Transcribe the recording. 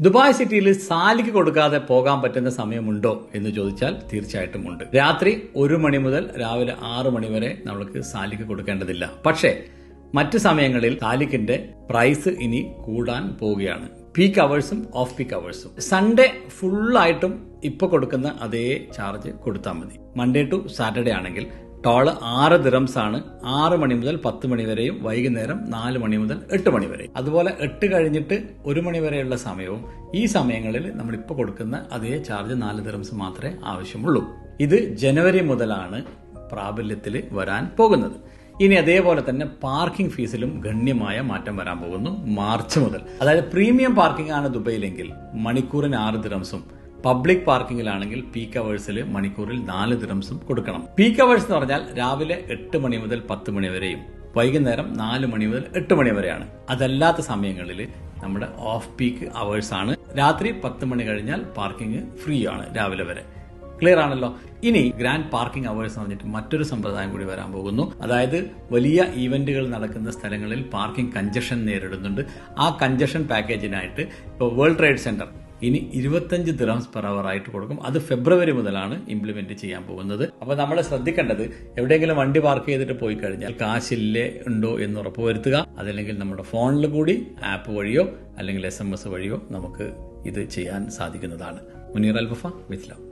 Dubai സിറ്റിയിൽ സാലിക്ക് കൊടുക്കാതെ പോകാൻ പറ്റുന്ന സമയമുണ്ടോ എന്ന് ചോദിച്ചാൽ തീർച്ചയായിട്ടും ഉണ്ട്. രാത്രി 1 മണി മുതൽ രാവിലെ 6 മണി വരെ നമ്മൾക്ക് സാലിക്ക് കൊടുക്കേണ്ടതില്ല. പക്ഷേ മറ്റു സമയങ്ങളിൽ സാലിക്കിന്റെ പ്രൈസ് ഇനി കൂടാൻ പോവുകയാണ്. പീക്ക് അവേഴ്സും ഓഫ് പീക്ക് അവേഴ്സും. സൺഡേ ഫുള്ളായിട്ടും ഇപ്പൊ കൊടുക്കുന്ന അതേ ചാർജ് കൊടുത്താൽ മതി. മൺഡേ ടു സാറ്റർഡേ ആണെങ്കിൽ ടോള് 6 ദിറംസ് ആണ്. 6 മണി മുതൽ 10 മണി വരെയും വൈകുന്നേരം 4 മണി മുതൽ 8 മണി വരെ. അതുപോലെ 8 കഴിഞ്ഞിട്ട് 1 മണി വരെയുള്ള സമയവും ഈ സമയങ്ങളിൽ നമ്മളിപ്പോൾ കൊടുക്കുന്ന അതേ ചാർജ് 4 ദിറംസ് മാത്രമേ ആവശ്യമുള്ളൂ. ഇത് ജനുവരി മുതലാണ് പ്രാബല്യത്തിൽ വരാൻ പോകുന്നത്. ഇനി അതേപോലെ തന്നെ പാർക്കിംഗ് ഫീസിലും ഗണ്യമായ മാറ്റം വരാൻ പോകുന്നു മാർച്ച് മുതൽ. അതായത് പ്രീമിയം പാർക്കിംഗ് ആണ് ദുബൈയിലെങ്കിൽ മണിക്കൂറിന് 6 ദിറംസും, പബ്ലിക് പാർക്കിംഗിലാണെങ്കിൽ പീക്ക് അവേഴ്സിൽ മണിക്കൂറിൽ 4 ദിറംസും കൊടുക്കണം. പീക്ക് അവേഴ്സ് എന്ന് പറഞ്ഞാൽ രാവിലെ 8 മണി മുതൽ 10 മണി വരെയും വൈകുന്നേരം 4 മണി മുതൽ 8 മണി വരെയാണ്. അതല്ലാത്ത സമയങ്ങളിൽ നമ്മുടെ ഓഫ് പീക്ക് അവേഴ്സ് ആണ്. രാത്രി 10 മണി കഴിഞ്ഞാൽ പാർക്കിംഗ് ഫ്രീ ആണ് രാവിലെ വരെ. ക്ലിയർ ആണല്ലോ. ഇനി ഗ്രാൻഡ് പാർക്കിംഗ് അവേഴ്സ് എന്ന് പറഞ്ഞിട്ട് മറ്റൊരു സമ്പ്രദായം കൂടി വരാൻ പോകുന്നു. അതായത് വലിയ ഈവന്റുകൾ നടക്കുന്ന സ്ഥലങ്ങളിൽ പാർക്കിംഗ് കഞ്ചഷൻ നേരിടുന്നുണ്ട്. ആ കഞ്ചഷൻ പാക്കേജിനായിട്ട് ഇപ്പോൾ വേൾഡ് ട്രേഡ് സെന്റർ ഇനി 25 ദിറംസ് പെർ അവർ ആയിട്ട് കൊടുക്കും. അത് ഫെബ്രുവരി മുതലാണ് ഇംപ്ലിമെന്റ് ചെയ്യാൻ പോകുന്നത്. അപ്പോൾ നമ്മൾ ശ്രദ്ധിക്കേണ്ടത്, എവിടെയെങ്കിലും വണ്ടി പാർക്ക് ചെയ്തിട്ട് പോയി കഴിഞ്ഞാൽ കാശില്ലേ ഉണ്ടോ എന്ന് ഉറപ്പുവരുത്തുക. അതല്ലെങ്കിൽ നമ്മുടെ ഫോണിൽ കൂടി ആപ്പ് വഴിയോ അല്ലെങ്കിൽ SMS വഴിയോ നമുക്ക് ഇത് ചെയ്യാൻ സാധിക്കുന്നതാണ്. മുനീർ അൽ വഫ, വിത്ത് ലവ്.